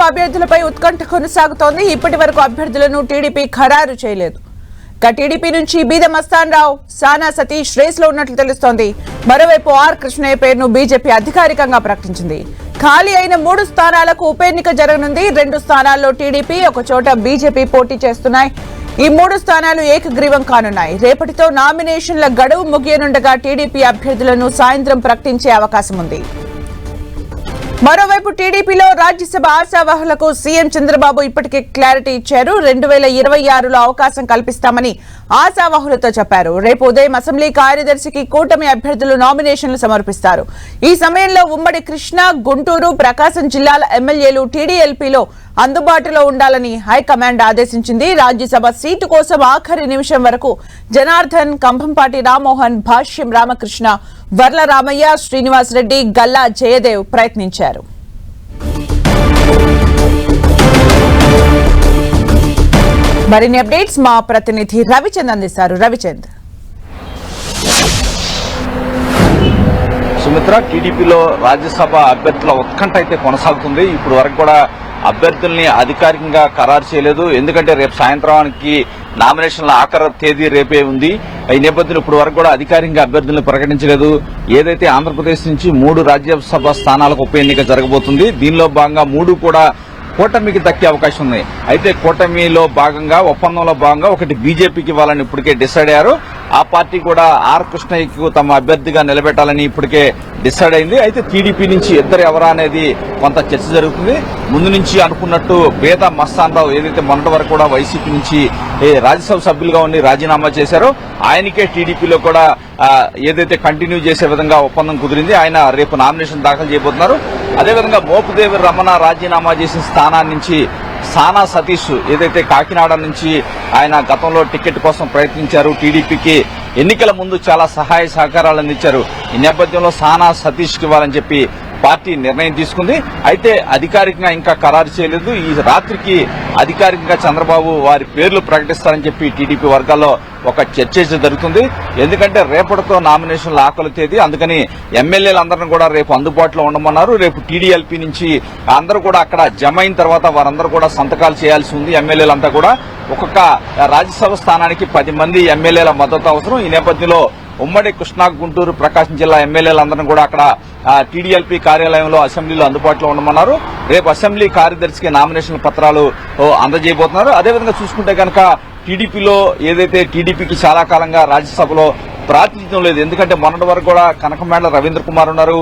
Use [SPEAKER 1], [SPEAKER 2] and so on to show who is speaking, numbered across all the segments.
[SPEAKER 1] అభ్యర్థులపై ఉత్కంఠ కొనసాగుతోంది. ఇప్పటి వరకు అభ్యర్థులను టీడీపీ ఖరారు చేయలేదు. టీడీపీ నుంచి బీద మస్తాన్ రావు, సానా సతీష్ రేస్ లో ఉన్నట్లు తెలుస్తోంది. మరోవైపు ఆర్ కృష్ణయ్య పేరును బీజేపీ అధికారికంగా ప్రకటించింది. ఖాళీ అయిన 3 స్థానాలకు ఉప ఎన్నిక జరగనుంది. 2 స్థానాల్లో టీడీపీ, ఒక చోట బీజేపీ పోటీ చేస్తున్నాయి. ఈ 3 స్థానాలు ఏకగ్రీవం కానున్నాయి. రేపటితో నామినేషన్ల గడువు ముగియనుండగా టీడీపీ అభ్యర్థులను సాయంత్రం ప్రకటించే అవకాశం ఉంది. మరోవైపు టీడీపీలో రాజ్యసభ ఆశావాహులకు సీఎం చంద్రబాబు ఇప్పటికే క్లారిటీ ఇచ్చారు. 2026లో అవకాశం కల్పిస్తామని ఆశావాహులతో చెప్పారు. రేపు ఉదయం అసెంబ్లీ కార్యదర్శికి కూటమి అభ్యర్థులు నామినేషన్లు సమర్పిస్తారు. ఈ సమయంలో ఉమ్మడి కృష్ణా, గుంటూరు, ప్రకాశం జిల్లాల ఎమ్మెల్యేలు టీడీఎల్పీలో అందుబాటులో ఉండాలని హైకమాండ్ ఆదేశించింది. రాజ్యసభ సీటు కోసం ఆఖరి నిమిషం వరకు జనార్దన్, కంభంపాటి రామ్మోహన్, భాష్యం రామకృష్ణ, వర్ల రామయ్య, శ్రీనివాస్ రెడ్డి, గల్లా జయదేవ్ ప్రయత్నించారు. మరిన్ని అప్డేట్స్ మా ప్రతినిధి రవిచంద్ అందిస్తారు. రవిచంద్,
[SPEAKER 2] సుమిత్ర, టీడీపీలో రాజ్యసభ అభ్యర్థుల ఉత్కంఠ అయితే కొనసాగుతుంది. ఇప్పుడు వరకు కూడా అభ్యర్థుల్ని అధికారికంగా ఖరారు చేయలేదు. ఎందుకంటే రేపు సాయంత్రానికి నామినేషన్ల ఆఖరి తేదీ రేపే ఉంది. ఈ నేపథ్యంలో ఇప్పుడు వరకు కూడా అధికారికంగా అభ్యర్థులను ప్రకటించలేదు. ఏదైతే ఆంధ్రప్రదేశ్ నుంచి 3 రాజ్యసభ స్థానాలకు ఉప ఎన్నిక జరగబోతుంది. దీనిలో భాగంగా 3 కూడా కూటమికి దక్కే అవకాశం ఉంది. అయితే కూటమిలో భాగంగా, ఒప్పందంలో భాగంగా ఒకటి బీజేపీకి ఇవ్వాలని ఇప్పటికే డిసైడ్ అయ్యారు. ఆ పార్టీ కూడా ఆర్ కృష్ణయ్యకు తమ అభ్యర్థిగా నిలబెట్టాలని ఇప్పటికే డిసైడ్ అయింది. అయితే టీడీపీ నుంచి ఇద్దరు ఎవరా అనేది కొంత చర్చ జరుగుతుంది. ముందు నుంచి అనుకున్నట్టు బేద మస్తాన్ రావు ఏదైతే మొన్నటి వరకు కూడా వైసీపీ నుంచి రాజ్యసభ సభ్యులుగా ఉండి రాజీనామా చేశారో ఆయనకే టీడీపీలో కూడా ఏదైతే కంటిన్యూ చేసే విధంగా ఒప్పందం కుదిరింది. ఆయన రేపు నామినేషన్ దాఖలు చేయబోతున్నారు. అదేవిధంగా మోపుదేవి రమణ రాజీనామా చేసిన స్థానాన్ని నుంచి సానా సతీష్ ఏదైతే కాకినాడ నుంచి ఆయన గతంలో టికెట్ కోసం ప్రయత్నించారు, టీడీపీకి ఎన్నికల ముందు చాలా సహాయ సహకారాలు అందించారు. ఈ నేపథ్యంలో సానా సతీష్ కి ఇవ్వాలని చెప్పి పార్టీ నిర్ణయం తీసుకుంది. అయితే అధికారికంగా ఇంకా ఖరారు చేయలేదు. ఈ రాత్రికి అధికారికంగా చంద్రబాబు వారి పేర్లు ప్రకటిస్తారని చెప్పి టీడీపీ వర్గాల్లో ఒక చర్చ జరుగుతుంది. ఎందుకంటే రేపటితో నామినేషన్ల ఆఖరి తేదీ, అందుకని ఎమ్మెల్యేలందరినీ కూడా రేపు అందుబాటులో ఉండమన్నారు. రేపు టీడీఎల్పీ నుంచి అందరూ కూడా అక్కడ జమ అయిన తర్వాత వారందరూ కూడా సంతకాలు చేయాల్సి ఉంది. ఎమ్మెల్యేలంతా కూడా ఒక్కొక్క రాజ్యసభ స్థానానికి 10 మంది ఎమ్మెల్యేల మద్దతు అవసరం. ఈ నేపథ్యంలో ఉమ్మడి కృష్ణా, గుంటూరు, ప్రకాశం జిల్లా ఎమ్మెల్యేలందరినీ కూడా అక్కడ టీడీఎల్పీ కార్యాలయంలో అసెంబ్లీలో అందుబాటులో ఉండమన్నారు. రేపు అసెంబ్లీ కార్యదర్శికి నామినేషన్ పత్రాలు అందజేయబోతున్నారు. అదేవిధంగా చూసుకుంటే కనుక టీడీపీలో ఏదైతే టీడీపీకి చాలా కాలంగా రాజ్యసభలో ప్రాతినిధ్యం లేదు. ఎందుకంటే మొన్నటి వరకు కూడా కనకమేడల రవీంద్ర కుమార్ ఉన్నారు.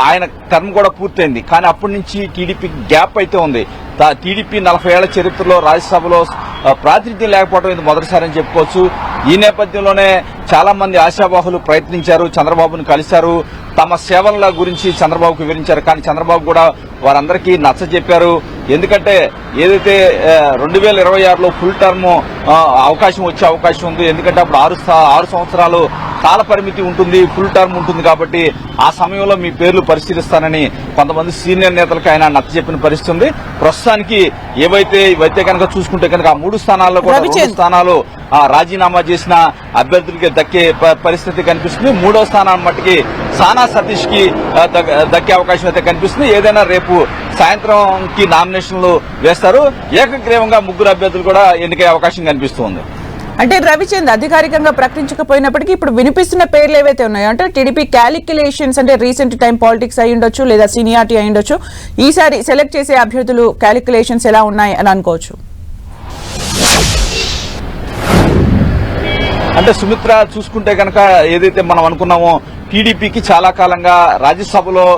[SPEAKER 2] ఆయన టర్మ్ కూడా పూర్తయింది. కానీ అప్పటి నుంచి టీడీపీకి గ్యాప్ అయితే ఉంది. టీడీపీ 40 ఏళ్ల చరిత్రలో రాజ్యసభలో ప్రాతినిధ్యం లేకపోవడం ఇది మొదటిసారి అని చెప్పుకోవచ్చు. ఈ నేపథ్యంలోనే చాలా మంది ఆశావాహులు ప్రయత్నించారు, చంద్రబాబును కలిశారు, తమ సేవల గురించి చంద్రబాబుకు వివరించారు. కానీ చంద్రబాబు కూడా వారందరికీ నచ్చజెప్పారు. ఎందుకంటే ఏదైతే 2026లో ఫుల్ టర్మ్ అవకాశం వచ్చే అవకాశం ఉంది. ఎందుకంటే అప్పుడు 6 సంవత్సరాలు కాల పరిమితి ఉంటుంది, ఫుల్ టర్మ్ ఉంటుంది. కాబట్టి ఆ సమయంలో మీ పేర్లు పరిశీలిస్తానని కొంతమంది సీనియర్ నేతలకు ఆయన నచ్చజెప్పిన పరిస్థితి ఉంది. ప్రస్తుతానికి ఇవైతే కనుక చూసుకుంటే కనుక ఆ 3 స్థానాల్లో కూడా 2 స్థానాలు రాజీనామా చేసిన అభ్యర్థులకి దక్కే పరిస్థితి కనిపిస్తుంది. 3వ స్థానాన్ని మట్టికి సానా సతీష్ కి దక్కే అవకాశం అయితే కనిపిస్తుంది. ఏదైనా రేపు సాయంత్రంకి నామినేషన్లు వేస్తారు. ఏకగ్రీవంగా 3 అభ్యర్థులు కూడా ఎన్నికయ్యే అవకాశం కనిపిస్తుంది.
[SPEAKER 1] అంటే రవిచంద్, అధికారికంగా ప్రకటించకపోయినప్పటికీ ఇప్పుడు వినిపిస్తున్న పేర్లు ఏవైతే ఉన్నాయో అంటే టీడీపీ క్యాలిక్యులేషన్స్, అంటే రీసెంట్ టైం పాలిటిక్స్ అయి ఉండొచ్చు, లేదా సీనియారిటీ అయి ఉండొచ్చు, ఈసారి సెలెక్ట్ చేసే అభ్యర్థులు క్యాలిక్యులేషన్స్ ఎలా ఉన్నాయి అని అనుకోవచ్చు.
[SPEAKER 2] అంటే సుమిత్ర, చూసుకుంటే కనుక ఏదైతే మనం అనుకున్నామో టీడీపీకి చాలా కాలంగా రాజ్యసభలో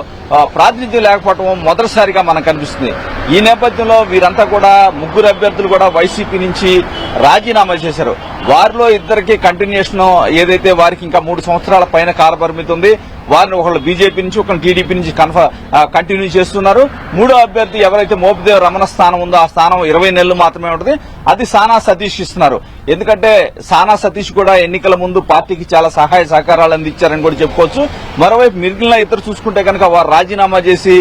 [SPEAKER 2] ప్రాతినిధ్యం లేకపోవడం మొదటిసారిగా మనకు కనిపిస్తుంది. ఈ నేపథ్యంలో వీరంతా కూడా 3 అభ్యర్థులు కూడా వైసీపీ నుంచి రాజీనామా చేశారు. వారిలో ఇద్దరికి కంటిన్యూషన్ ఏదైతే వారికి ఇంకా 3 సంవత్సరాల పైన కాలపరిమితి ఉంది. వారిని ఒకళ్ళు బీజేపీ నుంచి, ఒకళ్ళు టీడీపీ నుంచి కంటిన్యూ చేస్తున్నారు. 3వ అభ్యర్థి ఎవరైతే మోపుదేవ్ రమణ స్థానం ఉందో ఆ స్థానం 20 నెలలు మాత్రమే ఉంటుంది. అది సానా సతీష్ ఇస్తున్నారు. ఎందుకంటే సానా సతీష్ కూడా ఎన్నికల ముందు పార్టీకి చాలా సహాయ సహకారాలు అందించారని కూడా చెప్పుకోవచ్చు. మరోవైపు మిగిలిన ఇద్దరు చూసుకుంటే కనుక వారు రాజీనామా చేసి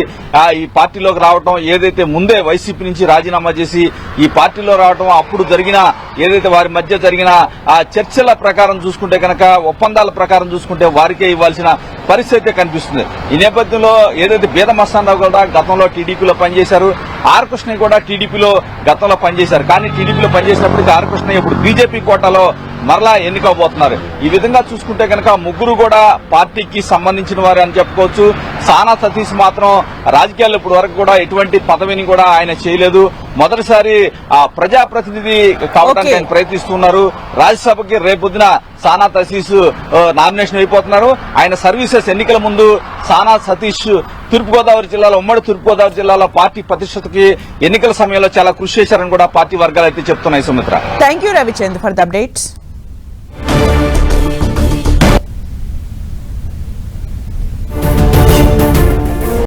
[SPEAKER 2] ఈ పార్టీలోకి రావడం, ఏదైతే ముందే వైసీపీ నుంచి రాజీనామా చేసి ఈ పార్టీలో రావడం, అప్పుడు జరిగిన ఏదైతే వారి మధ్య జరిగిన జరిగిన ఆ చర్చల ప్రకారం చూసుకుంటే కనుక ఒప్పందాల ప్రకారం చూసుకుంటే వారికే ఇవ్వాల్సిన పరిస్థితి కనిపిస్తుంది. ఈ నేపథ్యంలో ఏదైతే బీద మస్తానరావు కూడా గతంలో టీడీపీలో పనిచేశారు, ఆర్ కృష్ణ కూడా టీడీపీలో గతంలో పనిచేశారు. కానీ టీడీపీలో పనిచేసినప్పటికీ ఆర్ కృష్ణ ఇప్పుడు బీజేపీ కోటాలో మరలా ఎన్నికబోతున్నారు. ఈ విధంగా చూసుకుంటే కనుక ముగ్గురు కూడా పార్టీకి సంబంధించిన వారు అని చెప్పుకోవచ్చు. సానా సతీష్ మాత్రం రాజకీయాల్లో ఇప్పటి వరకు కూడా ఎటువంటి పదవిని కూడా ఆయన చేయలేదు. మొదటిసారి ప్రజాప్రతినిధి కావడానికి ఆయన ప్రయత్నిస్తున్నారు. రాజ్యసభకి రేపొద్దున సానా సతీష్ నామినేషన్ అయిపోతున్నారు. ఆయన సర్వీసెస్ ఎన్నికల ముందు సానా సతీష్ తూర్పుగోదావరి జిల్లాలో ఉమ్మడి తూర్పుగోదావరి జిల్లాలో పార్టీ ప్రతిష్టతకి ఎన్నికల సమయంలో చాలా కృషి చేశారని కూడా పార్టీ వర్గాలు అయితే చెప్తున్నాయి. Sumitra,
[SPEAKER 1] thank you Ravichandra for the updates.